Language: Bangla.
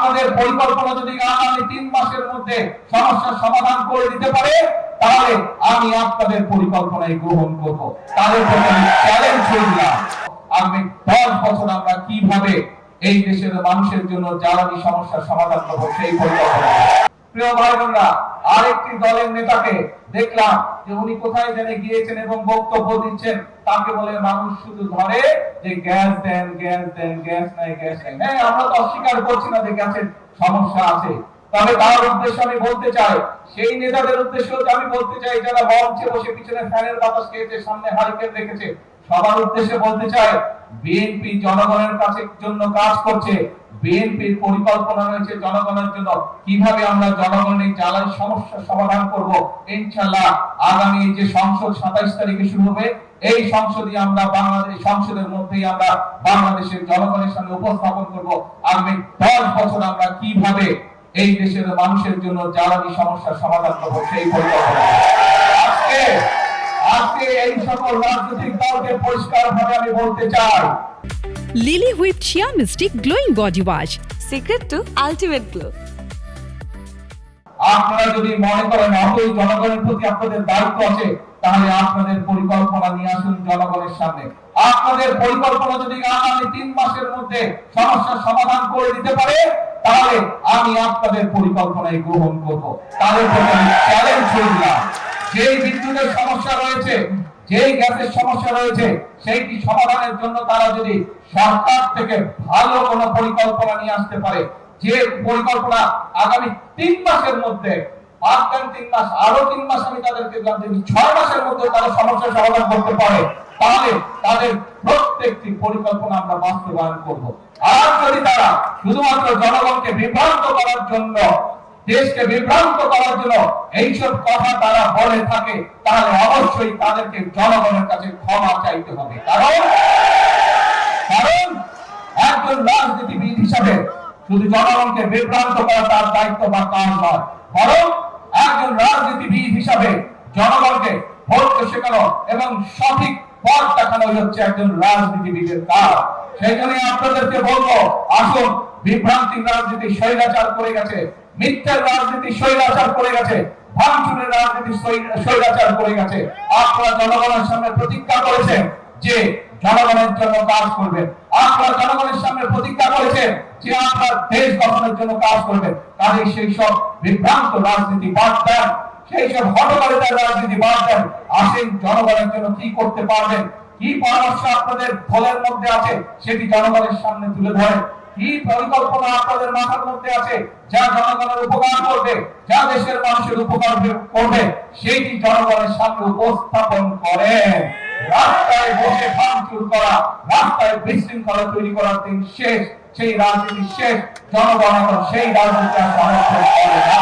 আপনাদের পরিকল্পনা যদি আগামী 3 মাসের মধ্যে সমস্যার সমাধান করে দিতে পারে, তাহলে আমি আপনাদের পরিকল্পনায় গ্রহণ করব। তাদের প্রতি আমি চ্যালেঞ্জ করলাম, আগামী 10 বছর আমরা কিভাবে এই দেশের মানুষের জন্য জ্বালানি সমস্যার সমাধান করব সেই পরিকল্পনা। প্রিয় ভাই বোনেরা, আরেকটি দলের নেতাকে দেখলাম যে উনি কোথায় জেনে গিয়েছেন এবং বক্তব্য দিচ্ছেন, তাকে বলে মানুষ শুধু ধরে যে গ্যাস দেন, গ্যাস দেন, গ্যাস নাই, গ্যাস নাই। হ্যাঁ, আমরা তো অস্বীকার করছি না যে গ্যাসের সমস্যা আছে, তবে তার উদ্দেশ্যে আমি বলতে চাই, সেই নেতাদের উদ্দেশ্যে আমি বলতে চাই যারা মঞ্চে বসে পিছনে ফ্যানের বাতাস খেয়েছে, সামনে হারিকেন রেখেছে, সবার উদ্দেশ্যে বলতে চাই, বিএনপি জনগণের কাছে জন্য কাজ করছে। বিএনপির পরিকল্পনা রয়েছে জনগণের জন্য, কিভাবে আমরা জনগণের জ্বালানি সমস্যার সমাধান করব। ইনশাআল্লাহ আগামী যে সংসদ 27 তারিখে শুরু হবে, এই সংসদে আমরা বাংলাদেশ সংসদের মধ্যেই আমরা বাংলাদেশের জনগণের সামনে উপস্থাপন করব আগামী 10 বছর আমরা কিভাবে এই দেশের মানুষের জন্য জ্বালানি সমস্যার সমাধান করব সেই পরিকল্পনা। আজকে এই সকল রাজনৈতিক দলকে পরিষ্কারভাবে আমি বলতে চাই, Lily whip shea mystic glowing body wash, secret to ultimate glow. আপনারা যদি মনে করেন অতই জনগণের প্রতি আপনাদের দায়িত্ব আছে, তাহলে আপনাদের পরিকল্পনা নিয়ে আসুন জনগণের সামনে। আপনাদের পরিকল্পনা যদি আগামী 3 মাসের মধ্যে সমস্যার সমাধান করে দিতে পারে, তাহলে আমি আপনাদের পরিকল্পনায় গ্রহণ করব। তাদের প্রতি আমি চ্যালেঞ্জ করলাম, যেই বিদ্যুতের সমস্যা রয়েছে, যেই গ্যাসের সমস্যা রয়েছে, সেইটি সমাধানের জন্য তারা যদি সরকার থেকে ভালো কোনো পরিকল্পনা নিয়ে আসতে পারে, যে পরিকল্পনা আগামী 3 মাসের মধ্যে, 3 মাস, আরো 3 মাস আমি তাদেরকে দিলাম, যদি 6 মাসের মধ্যে তারা সমস্যার সমাধান করতে পারে, তাহলে তাদের প্রত্যেকটি পরিকল্পনা আমরা বাস্তবায়ন করব। আর যদি তারা শুধুমাত্র জনগণকে বিভ্রান্ত করার জন্য, দেশকে বিভ্রান্ত করার জন্য এইসব কথা তারা বলে থাকে, তাহলে অবশ্যই তাদেরকে জনগণের কাছে ক্ষমা চাইতে হবে। কারণ একজন রাজনীতিবিদ হিসাবে শুধু জনগণকে বিভ্রান্ত করা তার দায়িত্ব বা কাজ নয়, বরং একজন রাজনীতিবিদ হিসাবে জনগণকে ভোট শেখানো এবং সঠিক পথ দেখানো হচ্ছে একজন রাজনীতিবিদের কাজ। সেই জন্য আপনাদেরকে বলবো, আসুন, বিভ্রান্তির রাজনীতি স্বৈরাচার করে গেছে, মিথ্যার রাজনীতি স্বৈরাচার করে গেছে, ভাঙচুরের রাজনীতি স্বৈরাচার করে গেছে। আপনারা জনগণের সামনে প্রতিজ্ঞা করেছেন যে জনগণের জন্য কাজ করবেন, আপনারা জনগণের সামনে প্রতিজ্ঞা করেছেন যে আপনার দেশ গঠনের জন্য কাজ করবেন। কাজে সেই সব বিভ্রান্ত রাজনীতি বাদ দেন, সেই সব হঠকারিতার রাজনীতি বাদ দেন। আসেন, জনগণের জন্য কি করতে পারবেন, কি পরামর্শ আপনাদের দলের মধ্যে আছে, সেটি জনগণের সামনে তুলে ধরেন। কি পরিকল্পনা আপনাদের মাথার মধ্যে আছে যা জনগণের উপকার করবে, যা দেশের মানুষের উপকার করবে, সেইটি জনগণের সামনে উপস্থাপন করেন। রাস্তায় বসে ভাঙচুর করা, রাস্তায় বিশৃঙ্খলা তৈরি করার দিন শেষ, সেই রাজনীতি শেষ। জনগণ এখন সেই রাজনীতি সমর্থন করে না।